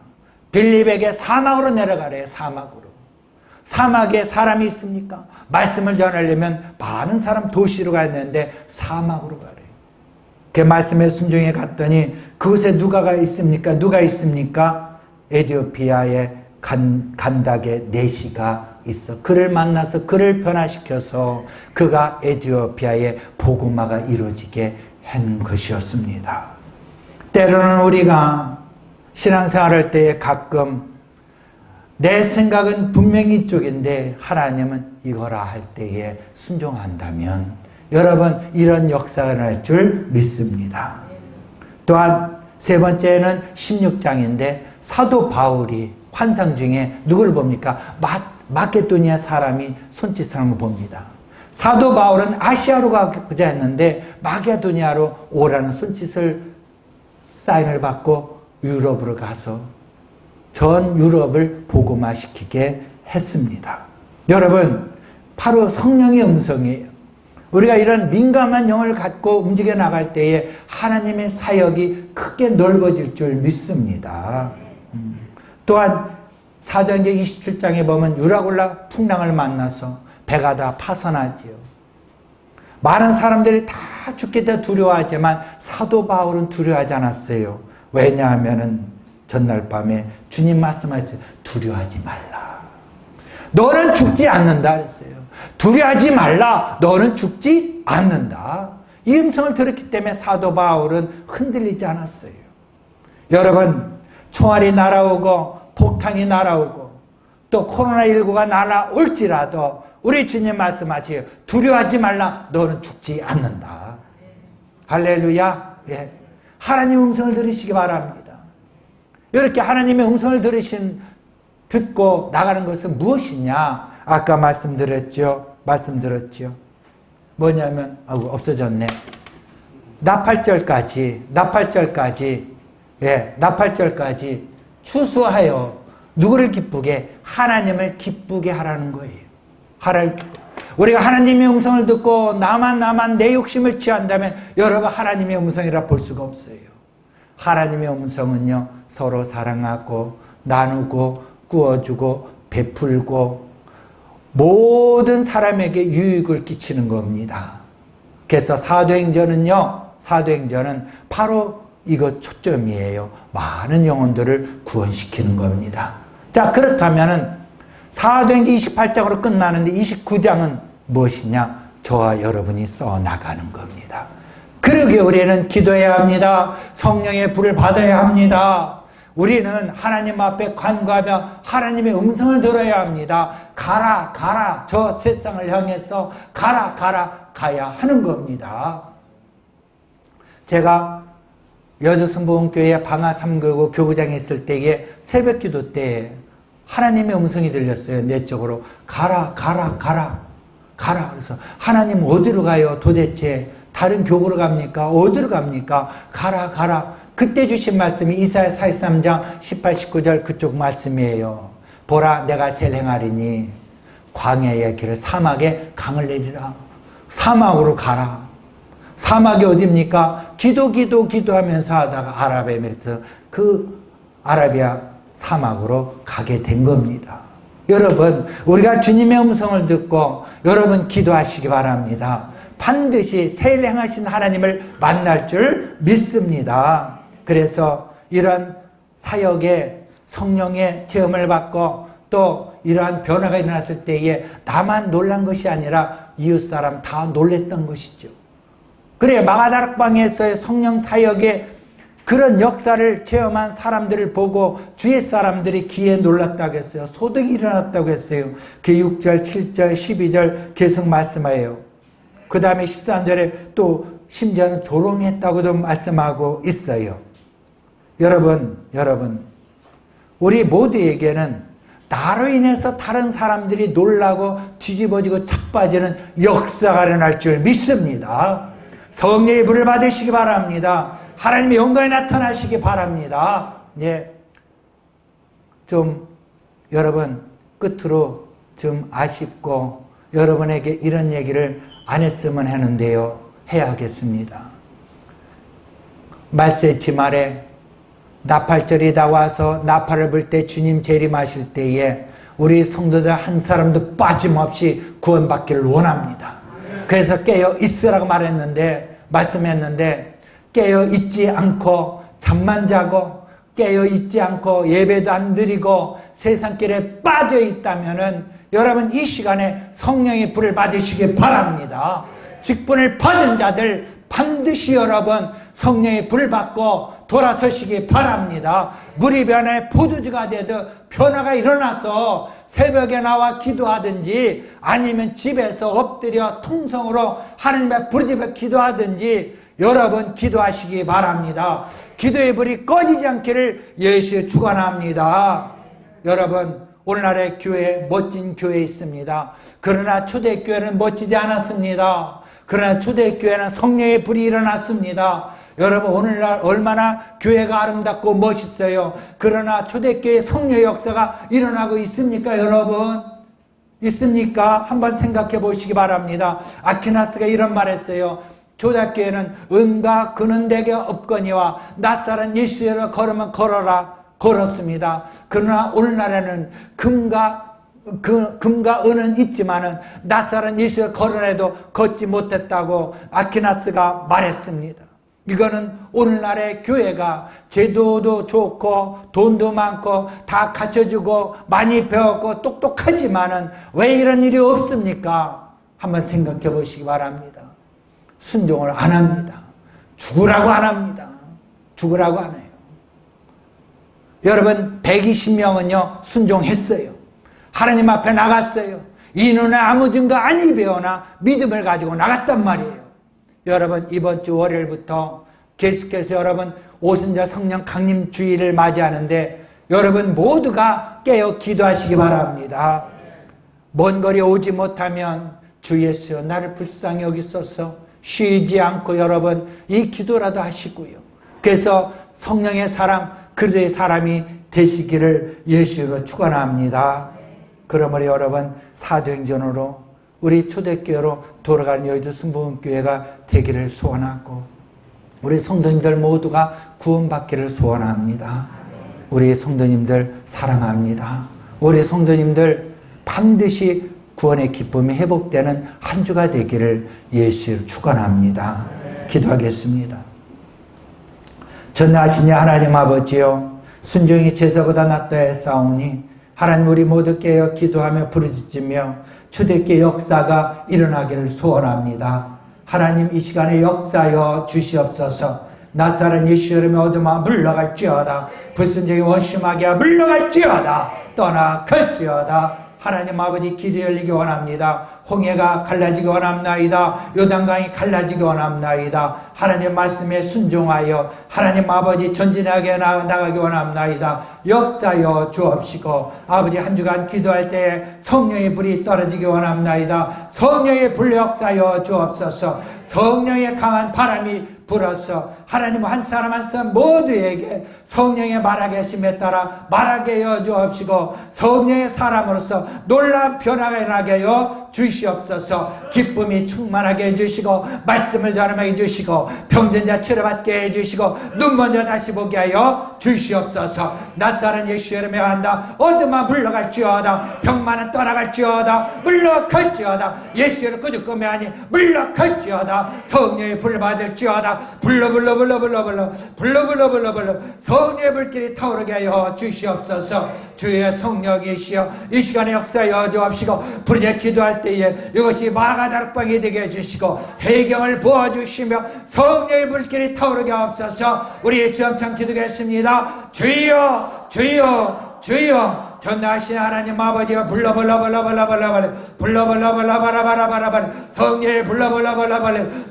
빌립에게 사막으로 내려가래요. 사막에 사람이 있습니까? 말씀을 전하려면 많은 사람 도시로 가야 되는데 사막으로 가래요. 그 말씀에 순종해 갔더니 그곳에 누가 있습니까? 에티오피아의 간닥의 내시가 있어. 그를 만나서 그를 변화시켜서 그가 에티오피아의 복음화가 이루어지게 한 것이었습니다. 때로는 우리가 신앙생활할 때에 가끔 내 생각은 분명히 이쪽인데 하나님은 이거라 할 때에 순종한다면 여러분 이런 역사가 날 줄 믿습니다. 또한 세 번째는 16장인데 사도 바울이 환상 중에 누구를 봅니까? 마케도니아 사람이 손짓을 한 거 봅니다. 사도 바울은 아시아로 가고자 했는데 마케도니아로 오라는 손짓을 사인을 받고 유럽으로 가서 전 유럽을 복음화시키게 했습니다. 여러분, 바로 성령의 음성이에요. 우리가 이런 민감한 영을 갖고 움직여 나갈 때에 하나님의 사역이 크게 넓어질 줄 믿습니다. 또한 사도행전 27장에 보면 유라굴라 풍랑을 만나서 배가 다 파선하지요. 많은 사람들이 다 죽겠다 두려워하지만 사도 바울은 두려워하지 않았어요. 왜냐하면 전날 밤에 주님 말씀하셨어요. 두려워하지 말라. 너는 죽지 않는다 했어요. 두려워하지 말라. 너는 죽지 않는다. 이 음성을 들었기 때문에 사도 바울은 흔들리지 않았어요. 여러분, 총알이 날아오고 폭탄이 날아오고 또 코로나19가 날아올지라도 우리 주님 말씀하시요. 두려워하지 말라. 너는 죽지 않는다. 할렐루야. 예. 하나님 음성을 들으시기 바랍니다. 이렇게 하나님의 음성을 듣고 나가는 것은 무엇이냐? 아까 말씀드렸죠. 뭐냐면, 없어졌네. 나팔절까지, 추수하여 누구를 기쁘게? 하나님을 기쁘게 하라는 거예요. 우리가 하나님의 음성을 듣고 나만 내 욕심을 취한다면 여러분 하나님의 음성이라 볼 수가 없어요. 하나님의 음성은요, 서로 사랑하고 나누고 꾸어주고 베풀고 모든 사람에게 유익을 끼치는 겁니다. 그래서 사도행전은 바로 이거 초점이에요. 많은 영혼들을 구원시키는 겁니다. 자, 그렇다면은 사도행전 28장으로 끝나는데 29장은 무엇이냐? 저와 여러분이 써나가는 겁니다. 그러기에 우리는 기도해야 합니다. 성령의 불을 받아야 합니다. 우리는 하나님 앞에 간구하며 하나님의 음성을 들어야 합니다. 가라, 저 세상을 향해서 가야 하는 겁니다. 제가 여주순복음교회 방화 3교구 교구장에 있을 때에 새벽 기도 때 하나님의 음성이 들렸어요. 내적으로. 가라. 그래서 하나님 어디로 가요? 도대체 다른 교구로 갑니까? 어디로 갑니까? 가라. 그때 주신 말씀이 이사야 43장 18, 19절 그쪽 말씀이에요. 보라, 내가 셀행하리니 광야의 길을 사막에 강을 내리라. 사막으로 가라. 사막이 어디입니까? 기도하면서 하다가 아랍에미리트 그 아라비아 사막으로 가게 된 겁니다. 여러분, 우리가 주님의 음성을 듣고 여러분 기도하시기 바랍니다. 반드시 세례하신 하나님을 만날 줄 믿습니다. 그래서 이런 사역에 성령의 체험을 받고 또 이러한 변화가 일어났을 때에 나만 놀란 것이 아니라 이웃사람 다 놀랬던 것이죠. 그래, 마가다락방에서의 성령 사역에 그런 역사를 체험한 사람들을 보고 주의 사람들이 귀에 놀랐다고 했어요. 소득이 일어났다고 했어요. 그 6절, 7절, 12절 계속 말씀해요. 그 다음에 13절에 또 심지어는 조롱했다고도 말씀하고 있어요. 여러분, 우리 모두에게는 나로 인해서 다른 사람들이 놀라고 뒤집어지고 착빠지는 역사가 일어날 줄 믿습니다. 성령의 불을 받으시기 바랍니다. 하나님의 영광이 나타나시기 바랍니다. 예. 여러분, 끝으로 좀 아쉽고 여러분에게 이런 얘기를 안 했으면 하는데요. 해야 하겠습니다. 말세지 말에 나팔절이 나와서 나팔을 불 때 주님 재림하실 때에 우리 성도들 한 사람도 빠짐없이 구원받기를 원합니다. 그래서 깨어 있으라고 말씀했는데 깨어 있지 않고 잠만 자고 깨어 있지 않고 예배도 안 드리고 세상길에 빠져 있다면은 여러분 이 시간에 성령의 불을 받으시기 바랍니다. 직분을 받은 자들 반드시 여러분 성령의 불을 받고 돌아서시기 바랍니다. 물이 변해 포도주가 되듯 변화가 일어나서 새벽에 나와 기도하든지 아니면 집에서 엎드려 통성으로 하나님의 부르짖어 기도하든지 여러분 기도하시기 바랍니다. 기도의 불이 꺼지지 않기를 예수에 축원합니다. 여러분 오늘날의 교회, 멋진 교회 있습니다. 그러나 초대교회는 멋지지 않았습니다. 그러나 초대교회는 성령의 불이 일어났습니다. 여러분, 오늘날 얼마나 교회가 아름답고 멋있어요. 그러나 초대교회 성령의 역사가 일어나고 있습니까, 여러분? 있습니까? 한번 생각해 보시기 바랍니다. 아퀴나스가 이런 말 했어요. 초대교회는 은과 금은 내게 없거니와 낯사람 예수를 걸으면 걸어라. 걸었습니다. 그러나 오늘날에는 금과 은은 있지만은 낯사람 예수를 걸어내도 걷지 못했다고 아퀴나스가 말했습니다. 이거는 오늘날의 교회가 제도도 좋고 돈도 많고 다 갖춰주고 많이 배웠고 똑똑하지만은 왜 이런 일이 없습니까? 한번 생각해 보시기 바랍니다. 순종을 안 합니다. 죽으라고 안 합니다. 죽으라고 안 해요. 여러분, 120명은요 순종했어요. 하나님 앞에 나갔어요. 이 눈에 아무 증거 아니 배우나 믿음을 가지고 나갔단 말이에요. 여러분, 이번 주 월요일부터 계속해서 여러분 오순절 성령 강림 주일을 맞이하는데 여러분 모두가 깨어 기도하시기 바랍니다. 먼 거리 오지 못하면 주 예수여 나를 불쌍히 여기소서. 쉬지 않고 여러분 이 기도라도 하시고요. 그래서 성령의 사람, 그리스도의 사람이 되시기를 예수로 축원합니다. 그러므로 여러분 사도행전으로 우리 초대교회로 돌아가는 여의도 순복음교회가 되기를 소원하고 우리 성도님들 모두가 구원받기를 소원합니다. 우리 성도님들 사랑합니다. 우리 성도님들 반드시 구원의 기쁨이 회복되는 한 주가 되기를 예수로 축원합니다. 기도하겠습니다. 전능하신 하나님 아버지여, 순종이 제사보다 낫다 했사오니 하나님 우리 모두 깨어 기도하며 부르짖으며 초대교회 역사가 일어나기를 소원합니다. 하나님 이 시간에 역사여 주시옵소서. 낯사람 예수 이름에 어둠아 물러갈지어다. 불순종이 원심하게 물러갈지어다. 떠나갈지어다. 하나님 아버지 길이 열리기 원합니다. 홍해가 갈라지기 원합나이다. 요단강이 갈라지기 원합나이다. 하나님 말씀에 순종하여 하나님 아버지 전진하게 나가기 원합나이다. 역사여 주옵시고 아버지 한 주간 기도할 때에 성령의 불이 떨어지기 원합나이다. 성령의 불 역사여 주옵소서. 성령의 강한 바람이 불어서 하나님 한 사람 한 사람 모두에게 성령의 말하게 하심에 따라 말하게 하여 주옵시고 성령의 사람으로서 놀라운 변화가 일어나게 하여 주시옵소서. 기쁨이 충만하게 해주시고 말씀을 전하게 해주시고 병든 자 치료받게 해주시고 눈 먼저 다시 보게 하여 주시옵소서. 낯사람 예수 이름에 한다. 어둠아 물러갈지어다. 병만은 떠나갈지어다. 물러갈지어다. 예수를 끄죽끄며 하니 물러갈지어다. 성령의 불 받을지어다. 불러 성령의 불길이 타오르게 하여 주시옵소서. 주의 성령이시여 이 시간에 역사여 주옵시고 부르짖어 기도할 때에 이것이 마가다락방이 되게 해주시고 해경을 부어주시며 성령의 불길이 타오르게 하옵소서. 우리 주엄청 기도하겠습니다. 주여 주여 주여 전능하신 하나님 아버지여 불러 성령의 불러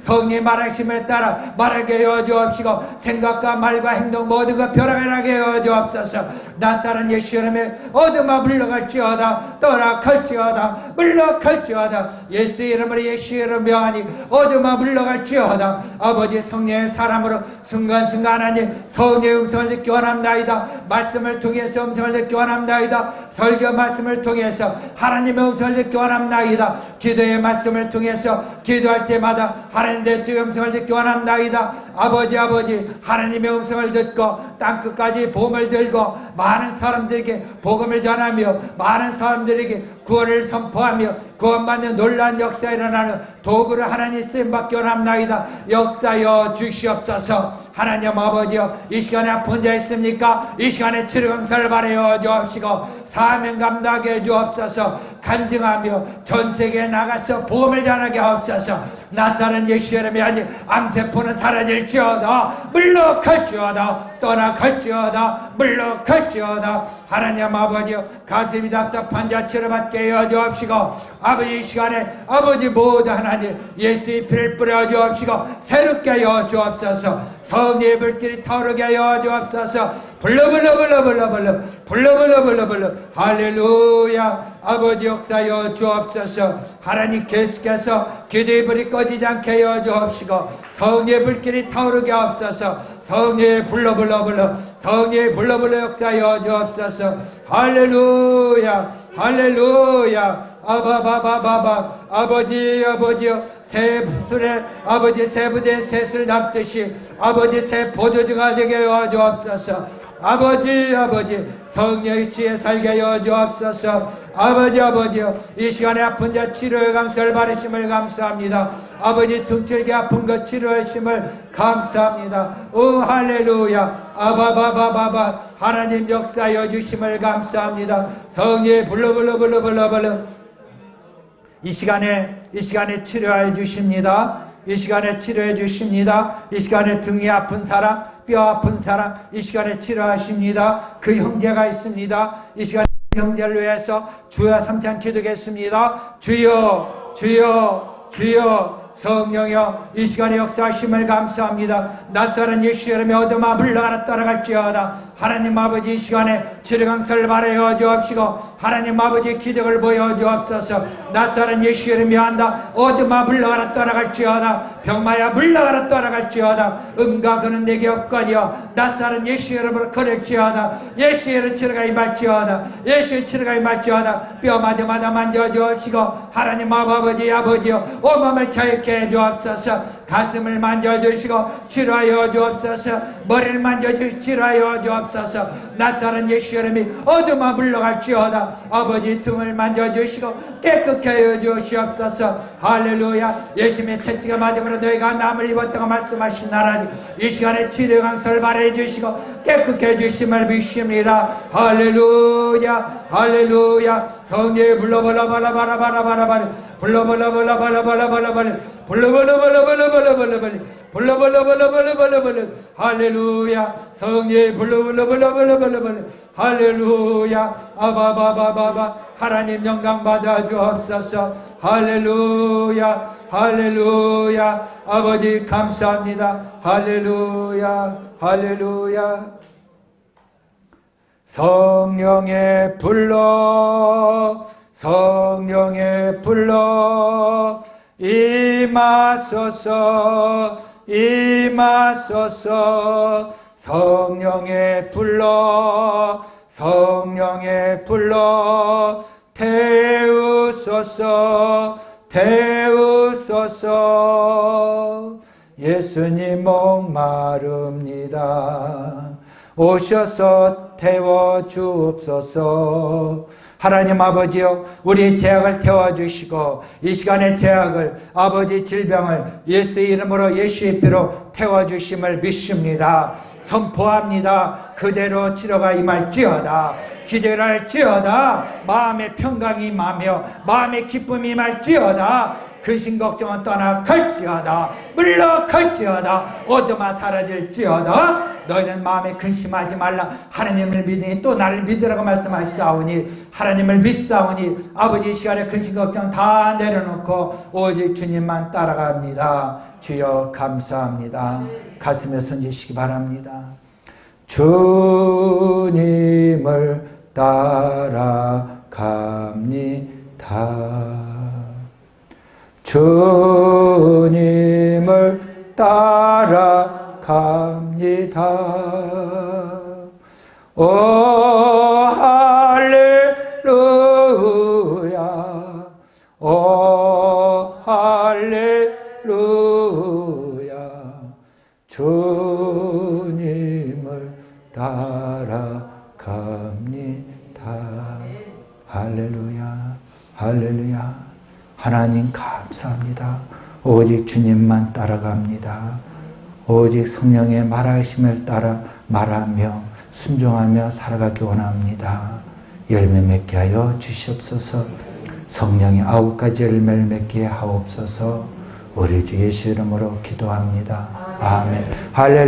성령의 말하심에 따라 말하게 하여 주옵시고 생각과 말과 행동 모두가 변화하게 하여 주옵소서. 낯사람 예수 이름에 어둠아 물러갈지어다. 떠나갈지어다. 물러갈지어다. 예수 이름으로 예수 이름 명하니 어둠아 물러갈지어다. 아버지 성령의 사람으로 순간순간 하나님 성령의 음성을 듣기 원합나이다. 말씀을 통해서 음성을 듣기 원합나이다. 설교 말씀을 통해서 하나님의 음성을 듣기 원합나이다. 기도의 말씀을 통해서 기도할 때마다 하나님의 주의 음성을 듣기 원합나이다. 아버지 하나님의 음성을 듣고 땅끝까지 복음을 들고 많은 사람들에게 복음을 전하며 많은 사람들에게 구원을 선포하며 구원받는 놀라운 역사 일어나는 도구를 하나님 쓰임받기 원합나이다. 역사여 주시옵소서. 하나님 아버지여 이 시간에 아픈 자 있습니까? 이 시간에 치료감사를 바라여 주옵시고 사명 감당하게 해주옵소서. 간증하며 전세계에 나가서 복음을 전하게 하옵소서. 낯사람 예수 이름에 아니 암세포는 사라질지어다. 물러갈지어다. 떠나갈지어다. 물러갈지어다. 하나님 아버지여 가슴이 답답한 자 치료받게 하여 주옵시고 아버지 이 시간에 아버지 모두 하나님 예수의 피를 뿌려 주옵시고 새롭게 하여 주옵소서. 성령의 불길이 타오르게 하여 주옵소서. 불러 할렐루야. 아버지 역사여 주옵소서. 하나님 계속해서 기도의 불이 꺼지지 않게 하여 주옵시고 성령의 불길이 타오르게 하옵소서. 성령의 불러 성령의 불러 역사여 주옵소서. 할렐루야 아바바바바바. 아버지여 새술에 아버지 새부대 새술 담듯이 아버지 새 보조주가 되게 하여 주옵소서. 아버지 성령의 지혜 살게 하여 주옵소서. 아버지여 이 시간에 아픈 자 치료의 감사를 받으심을 감사합니다. 아버지 등줄기 아픈 것 치료하심을 감사합니다. 오 할렐루야. 아바바바바바. 하나님 역사여 주심을 감사합니다. 성령의 불러 이 시간에 치료해 주십니다. 이 시간에 치료해 주십니다. 이 시간에 등이 아픈 사람, 뼈 아픈 사람, 이 시간에 치료하십니다. 그 형제가 있습니다. 이 시간에 형제를 위해서 주여 삼창 기도하겠습니다. 주여 성령여 이 시간에 역사하심을 감사합니다. 낯설은 예수 이름의 어둠아 물러가라 떠나갈지어다. 하나님 아버지 이 시간에 치료강설을 바라여 주옵시고 하나님 아버지 기적을 보여 주옵소서. 낯설은 예수 이름이 한다. 어둠아 물러가라 떠나갈지어다. 병마야 물러가라 떠나갈지어다. 음과 그는 내게 없거니와 낯설은 예수 이름으로 걸을지어다. 예수 이름 치료가 임할지어다. 예수 치료가 임할지어다. 뼈마다마다 만져주옵시고 하나님 아버지여 온몸을 자유케 해주옵소서. 가슴을 만져주시고 치료하여 주옵소서. 머리를 만져주시고 치료하여 주옵소서. 낯설은 예수 이름이 어둠아 물러갈지어다. 아버지 등을 만져주시고 깨끗게 하여 주시옵소서. 할렐루야. 예수님의 채찍을 맞음으로 너희가 남을 입었다고 말씀하신 나라니 이 시간에 치료 강설을 발해 주시고 깨끗게 해주심을 믿습니다. 할렐루야 성령의 불러버라바라바라바라바라 불러버라바라바라바라바라 할렐루야. 성령의 불러버라바라바라 할렐루야. 아바바바바바. 하나님 영광 받아 주옵소서. 할렐루야. 아버지 감사합니다. 할렐루야. 성령의 불러 임하소서. 성령의 불러 태우소서. 예수님 목마릅니다. 오셔서 태워주옵소서. 하나님 아버지여 우리 죄악을 태워주시고 이 시간의 죄악을 아버지 질병을 예수 이름으로 예수의 피로 태워주심을 믿습니다. 선포합니다. 그대로 치료가 임할지어다. 기대를 할지어다. 마음의 평강이 임하며 마음의 기쁨이 임할지어다. 근심 걱정은 떠나갈지어다. 물러갈지어다. 어둠아 사라질지어다. 너희는 마음에 근심하지 말라. 하나님을 믿으니 또 나를 믿으라고 말씀하시사오니 하나님을 믿사오니 아버지 이 시간에 근심 걱정 다 내려놓고 오직 주님만 따라갑니다. 주여 감사합니다. 가슴에 손지시기 바랍니다. 주님을 따라갑니다. 주님을 따라갑니다. 오 할렐루야. 오 할렐루야. 주님을 따라갑니다. 할렐루야. 하나님 감사합니다. 오직 주님만 따라갑니다. 오직 성령의 말하심을 따라 말하며 순종하며 살아가기 원합니다. 열매 맺게 하여 주시옵소서. 성령의 9가지 열매를 맺게 하옵소서. 우리 주 예수 이름으로 기도합니다. 아멘. 할렐루야.